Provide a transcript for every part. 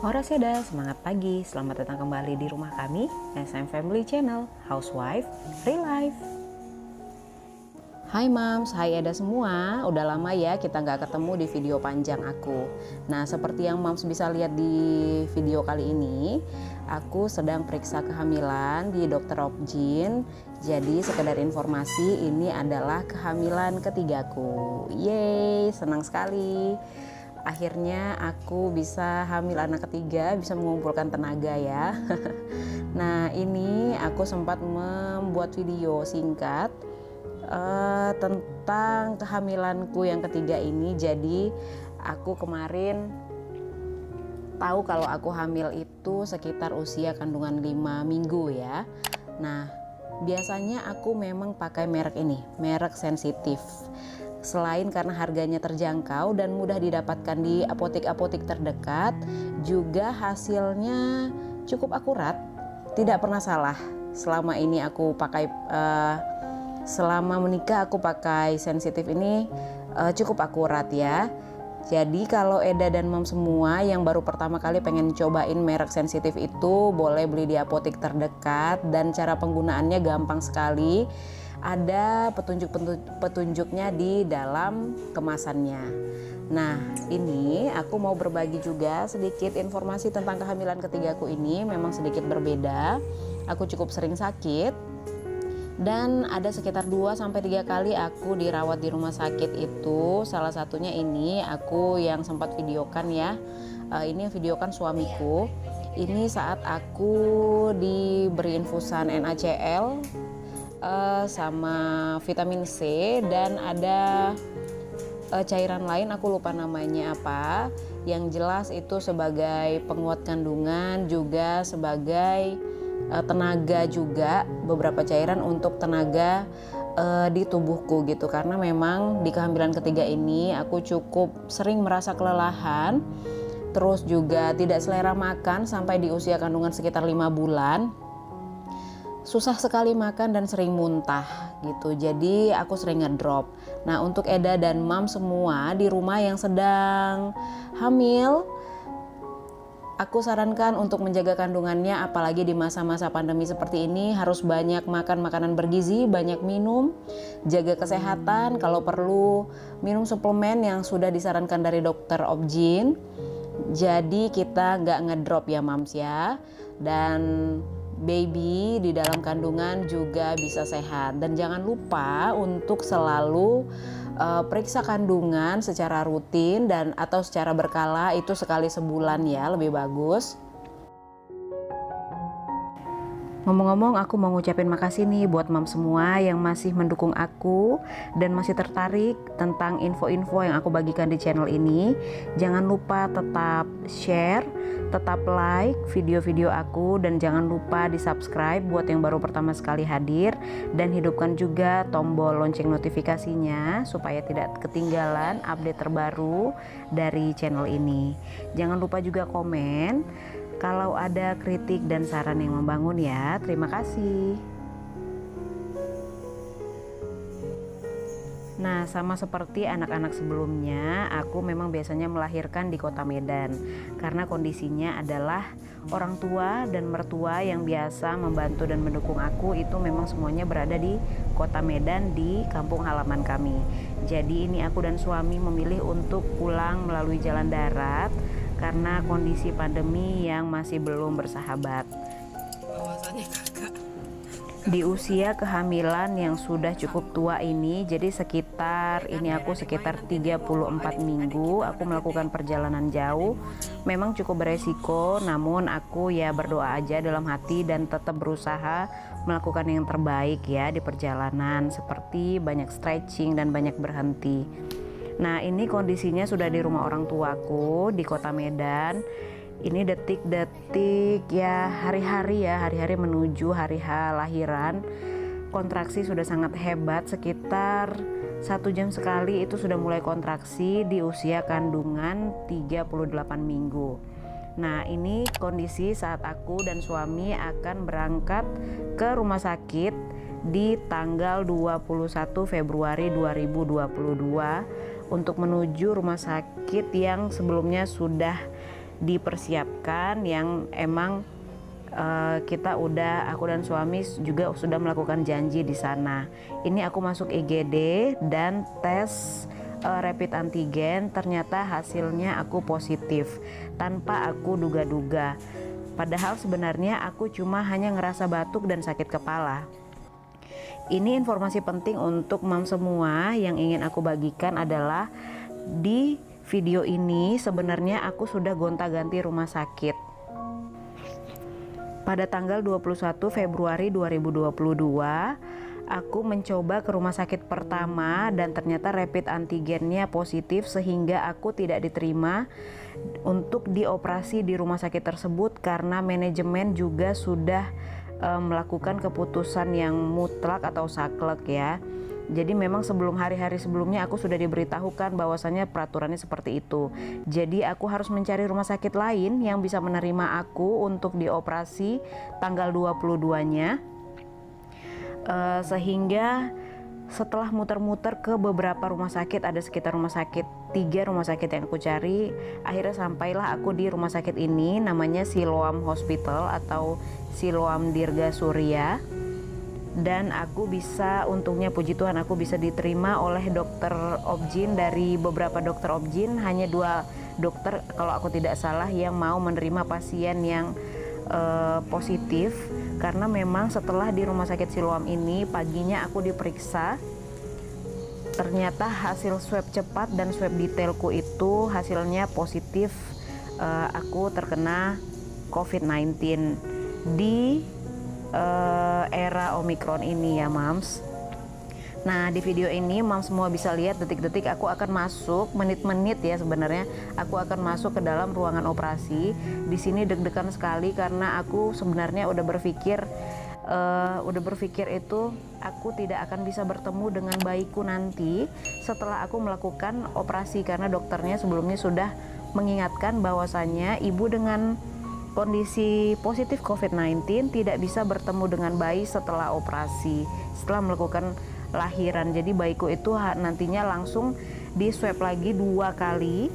Ora Seda, semangat pagi. Selamat datang kembali di rumah kami, SM Family Channel, Housewife, Real Life. Hai Mams, hai Eda semua. Udah lama ya kita nggak ketemu di video panjang aku. Nah, seperti yang Mams bisa lihat di video kali ini, aku sedang periksa kehamilan di Dr. Objin. Jadi sekedar informasi, ini adalah kehamilan ketigaku. Yeay, senang sekali. Akhirnya aku bisa hamil anak ketiga, bisa mengumpulkan tenaga ya. Nah, ini aku sempat membuat video singkat tentang kehamilanku yang ketiga ini. Jadi aku kemarin tahu kalau aku hamil itu sekitar usia kandungan 5 minggu ya. Nah, biasanya aku memang pakai merek ini, merek sensitif. Selain karena harganya terjangkau dan mudah didapatkan di apotek-apotek terdekat, juga hasilnya cukup akurat, tidak pernah salah. Selama ini aku pakai, selama menikah aku pakai sensitif ini cukup akurat ya. Jadi kalau Eda dan Mom semua yang baru pertama kali pengen cobain merek sensitif itu, boleh beli di apotek terdekat dan cara penggunaannya gampang sekali. Ada petunjuknya di dalam kemasannya. Nah, ini aku mau berbagi juga sedikit informasi tentang kehamilan ketigaku ini. Memang sedikit berbeda. Aku cukup sering sakit dan ada sekitar 2-3 kali aku dirawat di rumah sakit itu. Salah satunya ini aku yang sempat videokan ya. Ini videokan suamiku. Ini saat aku diberi infusan NaCl sama vitamin C dan ada cairan lain, aku lupa namanya apa. Yang jelas itu sebagai penguat kandungan, juga sebagai tenaga, juga beberapa cairan untuk tenaga di tubuhku gitu. Karena memang di kehamilan ketiga ini aku cukup sering merasa kelelahan, terus juga tidak selera makan sampai di usia kandungan sekitar 5 bulan. Susah sekali makan dan sering muntah gitu. Jadi aku sering ngedrop. Nah, untuk Eda dan Mam semua di rumah yang sedang hamil, aku sarankan untuk menjaga kandungannya, apalagi di masa-masa pandemi seperti ini. Harus banyak makan makanan bergizi, banyak minum, jaga kesehatan. Kalau perlu minum suplemen yang sudah disarankan dari Dr. Objin. Jadi kita nggak ngedrop ya Mams ya. Dan baby di dalam kandungan juga bisa sehat. Dan jangan lupa untuk selalu periksa kandungan secara rutin dan atau secara berkala, itu sekali sebulan ya, lebih bagus. Ngomong-ngomong, aku mau ngucapin makasih nih buat Mam semua yang masih mendukung aku dan masih tertarik tentang info-info yang aku bagikan di channel ini. Jangan lupa tetap share, tetap like video-video aku, dan jangan lupa di subscribe buat yang baru pertama sekali hadir, dan hidupkan juga tombol lonceng notifikasinya supaya tidak ketinggalan update terbaru dari channel ini. Jangan lupa juga komen kalau ada kritik dan saran yang membangun ya. Terima kasih. Nah, sama seperti anak-anak sebelumnya, aku memang biasanya melahirkan di kota Medan. Karena kondisinya adalah orang tua dan mertua yang biasa membantu dan mendukung aku itu memang semuanya berada di kota Medan, di kampung halaman kami. Jadi ini aku dan suami memilih untuk pulang melalui jalan darat karena kondisi pandemi yang masih belum bersahabat. Di usia kehamilan yang sudah cukup tua ini, jadi aku sekitar 34 minggu aku melakukan perjalanan jauh. Memang cukup beresiko, namun aku ya berdoa aja dalam hati dan tetap berusaha melakukan yang terbaik ya di perjalanan, seperti banyak stretching dan banyak berhenti. Nah, ini kondisinya sudah di rumah orang tuaku di kota Medan. Ini detik-detik ya, hari-hari menuju hari H lahiran. Kontraksi sudah sangat hebat, sekitar 1 jam sekali itu sudah mulai kontraksi di usia kandungan 38 minggu. Nah, ini kondisi saat aku dan suami akan berangkat ke rumah sakit di tanggal 21 Februari 2022 untuk menuju rumah sakit yang sebelumnya sudah dipersiapkan, yang emang aku dan suami juga sudah melakukan janji di sana. Ini aku masuk IGD dan tes rapid antigen, ternyata hasilnya aku positif tanpa aku duga-duga. Padahal sebenarnya aku cuma hanya ngerasa batuk dan sakit kepala. Ini informasi penting untuk mam semua. Yang ingin aku bagikan adalah di video ini sebenarnya aku sudah gonta-ganti rumah sakit. Pada tanggal 21 Februari 2022, aku mencoba ke rumah sakit pertama dan ternyata rapid antigennya positif, sehingga aku tidak diterima untuk dioperasi di rumah sakit tersebut karena manajemen juga sudah melakukan keputusan yang mutlak atau saklek ya. Jadi memang hari-hari sebelumnya aku sudah diberitahukan bahwasannya peraturannya seperti itu. Jadi aku harus mencari rumah sakit lain yang bisa menerima aku untuk dioperasi tanggal 22-nya. Sehingga setelah muter-muter ke beberapa rumah sakit, ada sekitar 3 rumah sakit yang aku cari, akhirnya sampailah aku di rumah sakit ini, namanya Siloam Hospital atau Siloam Dirga Surya. Dan aku bisa, untungnya puji Tuhan, aku bisa diterima oleh dokter obgyn. Dari beberapa dokter obgyn, hanya 2 dokter kalau aku tidak salah yang mau menerima pasien yang positif. Karena memang setelah di rumah sakit Siloam ini, paginya aku diperiksa, ternyata hasil swab cepat dan swab detailku itu hasilnya positif, aku terkena COVID-19 di era Omicron ini ya Mams. Nah, di video ini Mams semua bisa lihat detik-detik aku akan masuk, menit-menit ya sebenarnya aku akan masuk ke dalam ruangan operasi. Di sini deg-degan sekali karena aku sebenarnya udah berpikir itu aku tidak akan bisa bertemu dengan bayiku nanti setelah aku melakukan operasi, karena dokternya sebelumnya sudah mengingatkan bahwasannya ibu dengan kondisi positif COVID-19 tidak bisa bertemu dengan bayi setelah operasi, setelah melakukan lahiran. Jadi bayiku itu nantinya langsung di swab lagi 2 kali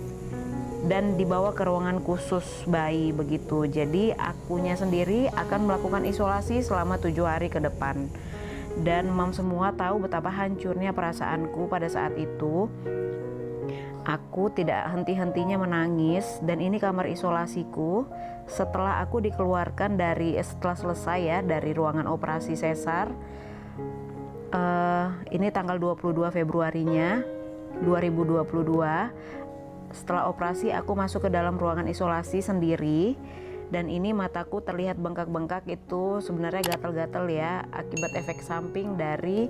dan dibawa ke ruangan khusus bayi begitu. Jadi akunya sendiri akan melakukan isolasi selama 7 hari ke depan. Dan mam semua tahu betapa hancurnya perasaanku pada saat itu. Aku tidak henti-hentinya menangis, dan ini kamar isolasiku setelah aku dikeluarkan setelah selesai ya dari ruangan operasi sesar. Ini tanggal 22 Februarinya 2022. Setelah operasi aku masuk ke dalam ruangan isolasi sendiri, dan ini mataku terlihat bengkak-bengkak. Itu sebenarnya gatal-gatal ya akibat efek samping dari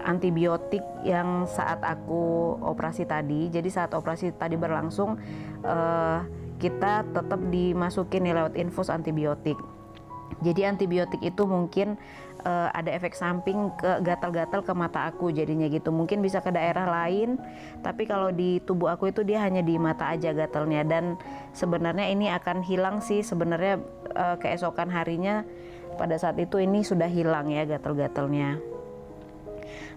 antibiotik yang saat aku operasi tadi. Jadi saat operasi tadi berlangsung, kita tetap dimasukin lewat infus antibiotik. Jadi antibiotik itu mungkin ada efek samping ke gatal-gatal ke mata aku jadinya gitu. Mungkin bisa ke daerah lain, tapi kalau di tubuh aku itu dia hanya di mata aja gatalnya. Dan sebenarnya ini akan hilang sih sebenarnya keesokan harinya. Pada saat itu ini sudah hilang ya gatal-gatalnya.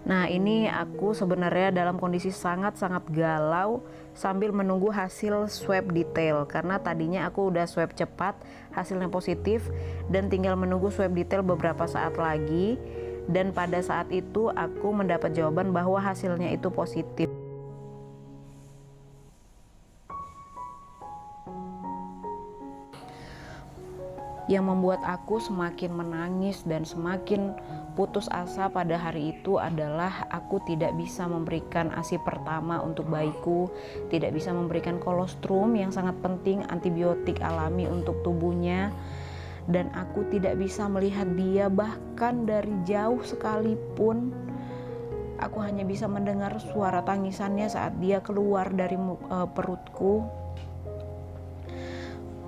Nah, ini aku sebenarnya dalam kondisi sangat-sangat galau sambil menunggu hasil swab detail, karena tadinya aku udah swab cepat, hasilnya positif, dan tinggal menunggu swab detail beberapa saat lagi. Dan pada saat itu aku mendapat jawaban bahwa hasilnya itu positif. Yang membuat aku semakin menangis dan semakin putus asa pada hari itu adalah aku tidak bisa memberikan ASI pertama untuk bayiku, tidak bisa memberikan kolostrum yang sangat penting, antibiotik alami untuk tubuhnya, dan aku tidak bisa melihat dia bahkan dari jauh sekalipun. Aku hanya bisa mendengar suara tangisannya saat dia keluar dari perutku.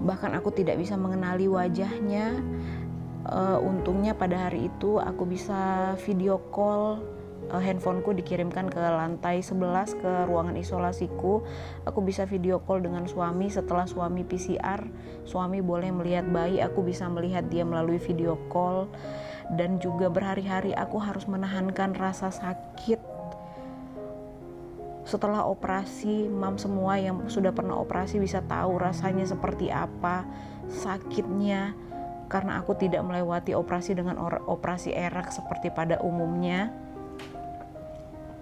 Bahkan aku tidak bisa mengenali wajahnya. Untungnya pada hari itu aku bisa video call, handphoneku dikirimkan ke lantai 11 ke ruangan isolasiku. Aku bisa video call dengan suami. Setelah suami PCR, suami boleh melihat bayi, aku bisa melihat dia melalui video call. Dan juga berhari-hari aku harus menahankan rasa sakit setelah operasi, mam semua yang sudah pernah operasi bisa tahu rasanya seperti apa sakitnya, karena aku tidak melewati operasi dengan operasi erak seperti pada umumnya.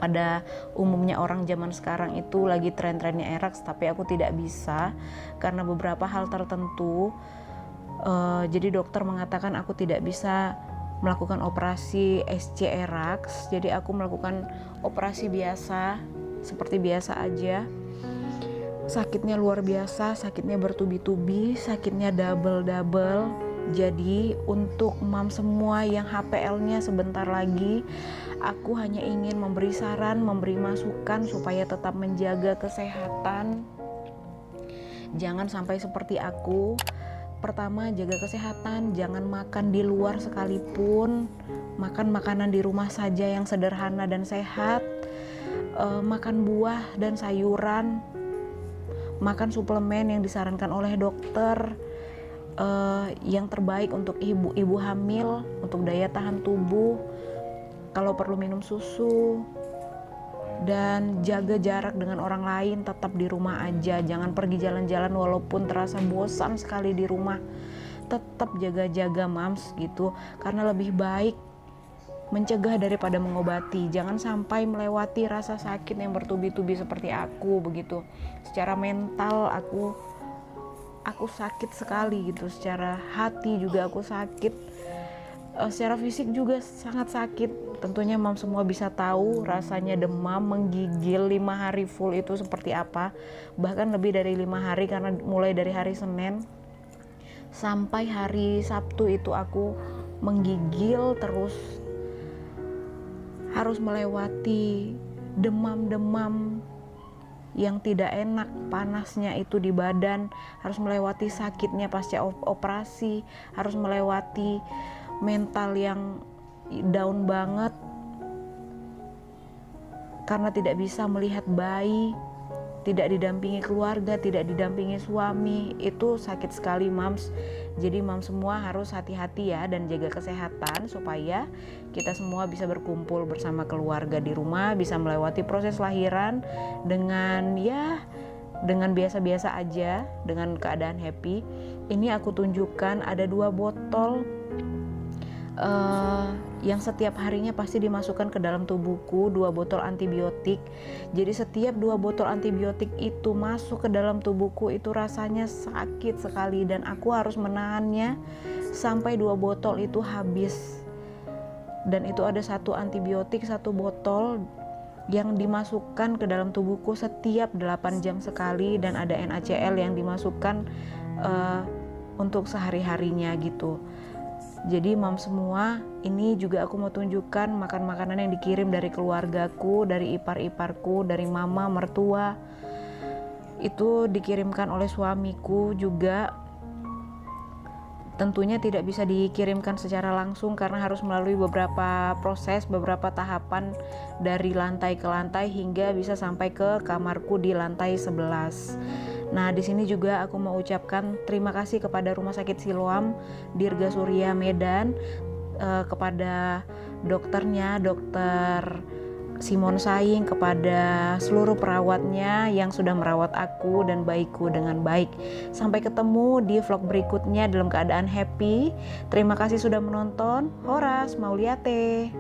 Pada umumnya orang zaman sekarang itu lagi tren-trennya erak, tapi aku tidak bisa karena beberapa hal tertentu. Jadi dokter mengatakan aku tidak bisa melakukan operasi SC erak, jadi aku melakukan operasi biasa, seperti biasa aja. Sakitnya luar biasa, sakitnya bertubi-tubi, sakitnya double. Jadi untuk mam semua yang HPL-nya sebentar lagi, aku hanya ingin memberi saran, memberi masukan supaya tetap menjaga kesehatan. Jangan sampai seperti aku. Pertama, jaga kesehatan, jangan makan di luar sekalipun. Makan makanan di rumah saja yang sederhana dan sehat. Makan buah dan sayuran, makan suplemen yang disarankan oleh dokter, yang terbaik untuk ibu hamil, untuk daya tahan tubuh. Kalau perlu minum susu, dan jaga jarak dengan orang lain, tetap di rumah aja, jangan pergi jalan-jalan walaupun terasa bosan sekali di rumah. Tetap jaga-jaga mams gitu, karena lebih baik mencegah daripada mengobati. Jangan sampai melewati rasa sakit yang bertubi-tubi seperti aku begitu. Secara mental aku sakit sekali gitu, secara hati juga aku sakit, secara fisik juga sangat sakit. Tentunya mam semua bisa tahu rasanya demam menggigil 5 hari full itu seperti apa, bahkan lebih dari 5 hari, karena mulai dari hari Senin sampai hari Sabtu itu aku menggigil terus, harus melewati demam-demam yang tidak enak, panasnya itu di badan, harus melewati sakitnya pasca operasi, harus melewati mental yang down banget karena tidak bisa melihat bayi, tidak didampingi keluarga, tidak didampingi suami. Itu sakit sekali mams. Jadi mams semua harus hati-hati ya, dan jaga kesehatan supaya kita semua bisa berkumpul bersama keluarga di rumah, bisa melewati proses lahiran dengan biasa-biasa aja, dengan keadaan happy. Ini aku tunjukkan ada 2 botol yang setiap harinya pasti dimasukkan ke dalam tubuhku, 2 botol antibiotik. Jadi setiap 2 botol antibiotik itu masuk ke dalam tubuhku itu rasanya sakit sekali, dan aku harus menahannya sampai 2 botol itu habis. Dan itu ada 1 antibiotik, 1 botol yang dimasukkan ke dalam tubuhku setiap 8 jam sekali, dan ada NaCl yang dimasukkan untuk sehari-harinya gitu. Jadi mam semua, ini juga aku mau tunjukkan makan makanan yang dikirim dari keluargaku, dari ipar-iparku, dari mama, mertua. Itu dikirimkan oleh suamiku juga. Tentunya tidak bisa dikirimkan secara langsung karena harus melalui beberapa proses, beberapa tahapan dari lantai ke lantai hingga bisa sampai ke kamarku di lantai 11. Nah, di sini juga aku mau ucapkan terima kasih kepada Rumah Sakit Siloam Dirga Surya Medan, kepada dokternya, Dokter Simon Saing, kepada seluruh perawatnya yang sudah merawat aku dan bayiku dengan baik. Sampai ketemu di vlog berikutnya dalam keadaan happy. Terima kasih sudah menonton. Horas Mauliate.